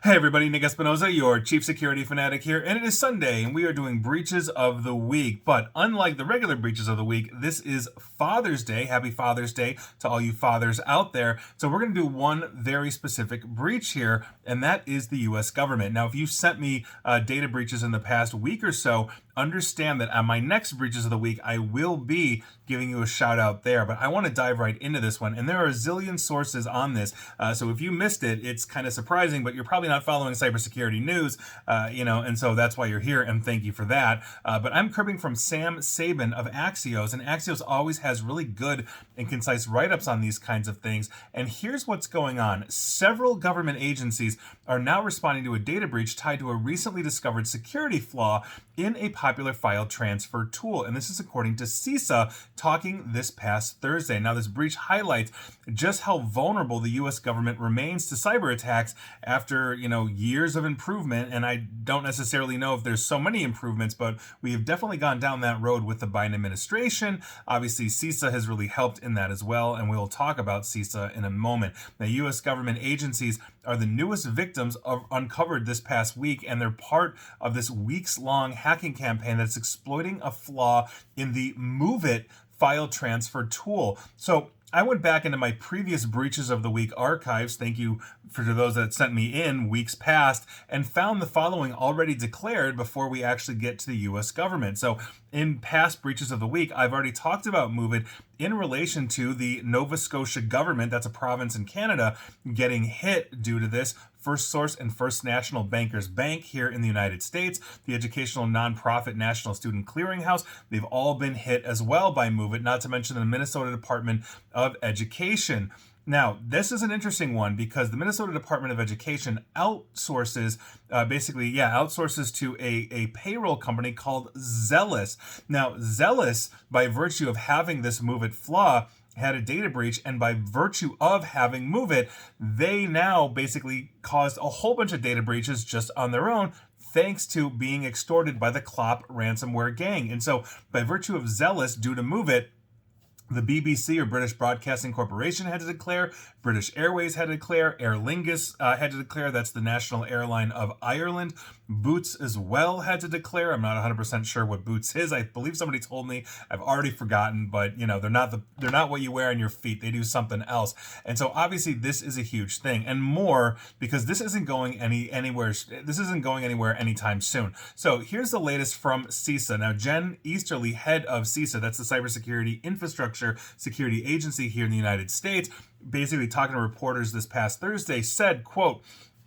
Hey everybody, Nick Espinoza, your chief security fanatic here, and it is Sunday, and we are doing breaches of the week. But unlike the regular breaches of the week, this is Father's Day. Happy Father's Day to all you fathers out there. So we're going to do one very specific breach here, and that is the U.S. government. Now, if you've sent me data breaches in the past week or so, understand that on my next breaches of the week, I will be giving you a shout out there. But I want to dive right into this one, and there are a zillion sources on this. So if you missed it, it's kind of surprising, but you're probably not following cybersecurity news, and so that's why you're here, and thank you for that. But I'm cribbing from Sam Sabin of Axios, and Axios always has really good and concise write-ups on these kinds of things. And here's what's going on. Several government agencies are now responding to a data breach tied to a recently discovered security flaw in a popular file transfer tool. And this is according to CISA talking this past Thursday. Now, this breach highlights just how vulnerable the U.S. government remains to cyber attacks after, years of improvement. And I don't necessarily know if there's so many improvements, but we have definitely gone down that road with the Biden administration. Obviously, CISA has really helped in that as well. And we'll talk about CISA in a moment. Now, U.S. government agencies are the newest victims of uncovered this past week, and they're part of this weeks-long hacking campaign that's exploiting a flaw in the MOVEit file transfer tool. So I went back into my previous breaches of the week archives, thank you for those that sent me in weeks past, and found the following already declared before we actually get to the U.S. government. So in past breaches of the week, I've already talked about MOVEit in relation to the Nova Scotia government, that's a province in Canada, getting hit due to this. First Source and First National Bankers Bank here in the United States, the educational nonprofit National Student Clearinghouse, they've all been hit as well by MOVEit, not to mention the Minnesota Department of Education. Now, this is an interesting one because the Minnesota Department of Education outsources to a payroll company called Zealous. Now, Zealous, by virtue of having this MOVEit flaw, had a data breach, and by virtue of having MOVEit, they now basically caused a whole bunch of data breaches just on their own, thanks to being extorted by the Clop ransomware gang. And so, by virtue of Zealous, due to MOVEit, the BBC, or British Broadcasting Corporation, had to declare, British Airways had to declare, Aer Lingus had to declare, that's the national airline of Ireland. Boots as well had to declare. I'm not 100% sure what Boots is. I believe somebody told me. I've already forgotten, but they're not what you wear on your feet. They do something else. And so obviously this is a huge thing, and more because this isn't going anywhere. This isn't going anywhere anytime soon. So here's the latest from CISA. Now, Jen Easterly, head of CISA, that's the Cybersecurity Infrastructure Security Agency here in the United States, basically talking to reporters this past Thursday, said, quote,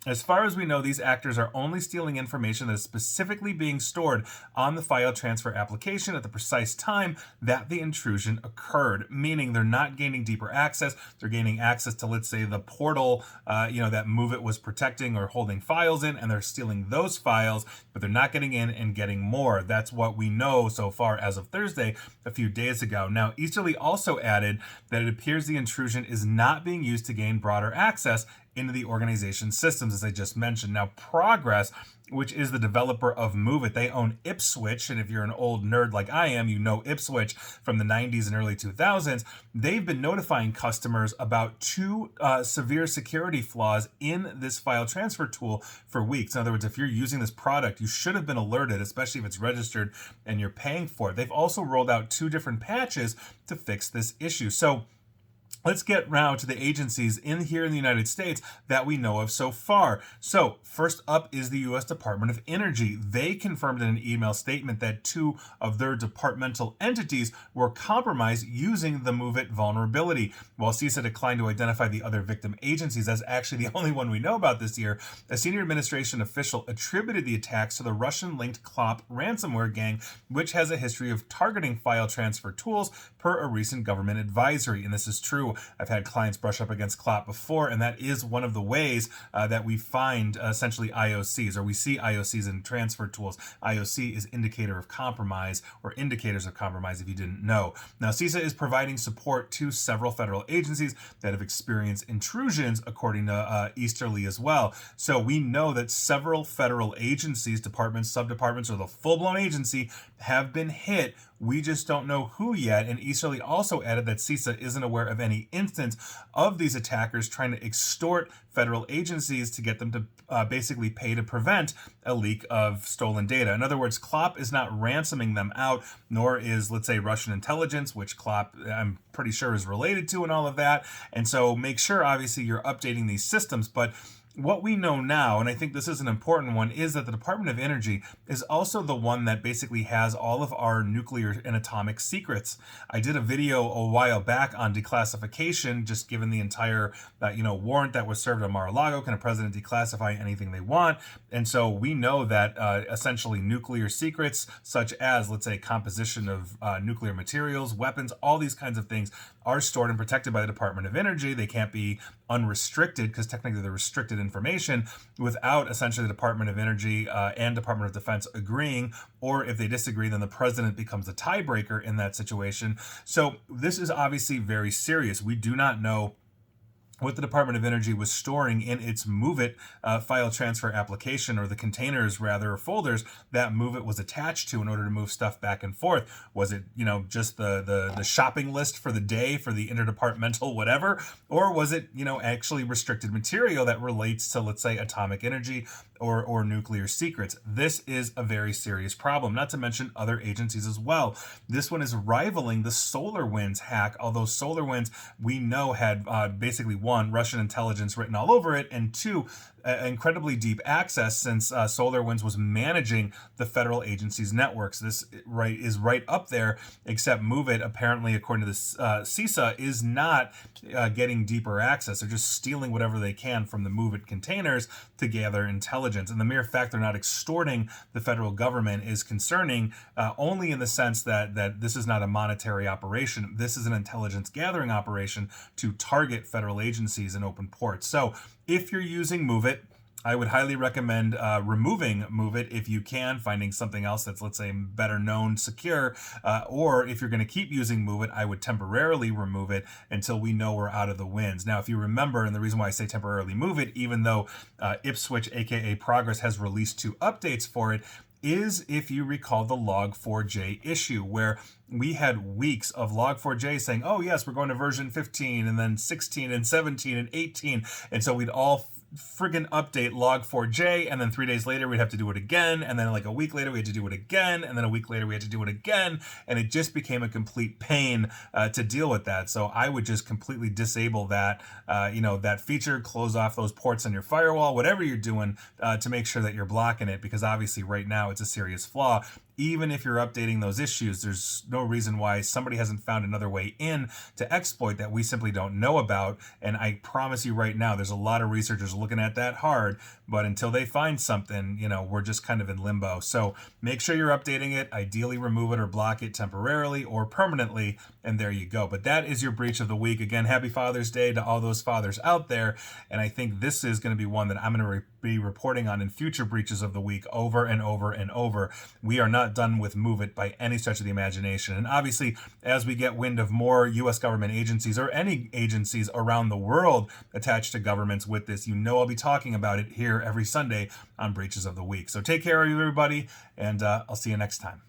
"As far as we know, these actors are only stealing information that is specifically being stored on the file transfer application at the precise time that the intrusion occurred," meaning they're not gaining deeper access. They're gaining access to, let's say, the portal, that MOVEit was protecting or holding files in, and they're stealing those files, but they're not getting in and getting more. That's what we know so far as of Thursday, a few days ago. Now, Easterly also added that it appears the intrusion is not being used to gain broader access into the organization's systems, as I just mentioned. Now, Progress, which is the developer of MOVEit, they own Ipswitch, and if you're an old nerd like I am, you know Ipswitch from the 90s and early 2000s. They've been notifying customers about two severe security flaws in this file transfer tool for weeks. In other words, if you're using this product, you should have been alerted, especially if it's registered and you're paying for it. They've also rolled out 2 different patches to fix this issue. So let's get round to the agencies here in the United States that we know of so far. So first up is the U.S. Department of Energy. They confirmed in an email statement that 2 of their departmental entities were compromised using the MOVEit vulnerability. While CISA declined to identify the other victim agencies, that's actually the only one we know about this year, a senior administration official attributed the attacks to the Russian-linked Clop ransomware gang, which has a history of targeting file transfer tools per a recent government advisory. And this is true. I've had clients brush up against Clop before, and that is one of the ways that we find essentially IOCs, or we see IOCs in transfer tools. IOC is indicator of compromise, or indicators of compromise if you didn't know. Now, CISA is providing support to several federal agencies that have experienced intrusions, according to Easterly as well. So we know that several federal agencies, departments, subdepartments, or the full-blown agency have been hit We just don't know who yet. And Easterly also added that CISA isn't aware of any instance of these attackers trying to extort federal agencies to get them to basically pay to prevent a leak of stolen data. In other words, Clop is not ransoming them out, nor is, let's say, Russian intelligence, which Clop, I'm pretty sure, is related to and all of that. And so make sure, obviously, you're updating these systems. But what we know now, and I think this is an important one, is that the Department of Energy is also the one that basically has all of our nuclear and atomic secrets. I did a video a while back on declassification, just given the entire warrant that was served on Mar-a-Lago. Can a president declassify anything they want? And so we know that essentially nuclear secrets, such as, let's say, composition of nuclear materials, weapons, all these kinds of things are stored and protected by the Department of Energy. They can't be unrestricted because technically they're restricted information without essentially the Department of Energy and Department of Defense agreeing, or if they disagree, then the president becomes the tiebreaker in that situation. So this is obviously very serious. We do not know what the Department of Energy was storing in its MOVEit file transfer application, or the containers rather, or folders that MOVEit was attached to in order to move stuff back and forth. Was it, just the shopping list for the day for the interdepartmental whatever, or was it, actually restricted material that relates to, let's say, atomic energy or nuclear secrets? This is a very serious problem, not to mention other agencies as well. This one is rivaling the SolarWinds hack, although SolarWinds, we know, had basically one, Russian intelligence written all over it, and two, incredibly deep access, since SolarWinds was managing the federal agencies' networks. This is right up there, except MOVEit, apparently, according to the CISA, is not getting deeper access. They're just stealing whatever they can from the MOVEit containers to gather intelligence. And the mere fact they're not extorting the federal government is concerning, only in the sense that this is not a monetary operation. This is an intelligence gathering operation to target federal agencies and open ports. So if you're using MOVEit, I would highly recommend removing MOVEit if you can, finding something else that's, let's say, better known, secure, or if you're going to keep using MOVEit, I would temporarily remove it until we know we're out of the winds. Now, if you remember, and the reason why I say temporarily move it, even though Ipswitch, aka Progress, has released 2 updates for it, is, if you recall, the Log4j issue, where we had weeks of Log4j saying, oh yes, we're going to version 15 and then 16 and 17 and 18. And so we'd all friggin' update Log4j, and then 3 days later we'd have to do it again, and then like a week later we had to do it again, and then a week later we had to do it again, and it just became a complete pain to deal with that. So I would just completely disable that, that feature, close off those ports on your firewall, whatever you're doing to make sure that you're blocking it, because obviously right now it's a serious flaw. Even if you're updating those issues, there's no reason why somebody hasn't found another way in to exploit that we simply don't know about. And I promise you right now, there's a lot of researchers looking at that hard, but until they find something, we're just kind of in limbo. So make sure you're updating it, ideally remove it or block it temporarily or permanently, and there you go. But that is your breach of the week. Again, happy Father's Day to all those fathers out there. And I think this is going to be one that I'm going to be reporting on in future breaches of the week over and over and over. We are not done with MOVEit by any stretch of the imagination. And obviously, as we get wind of more U.S. government agencies or any agencies around the world attached to governments with this, I'll be talking about it here every Sunday on Breaches of the Week. So take care of you, everybody, and I'll see you next time.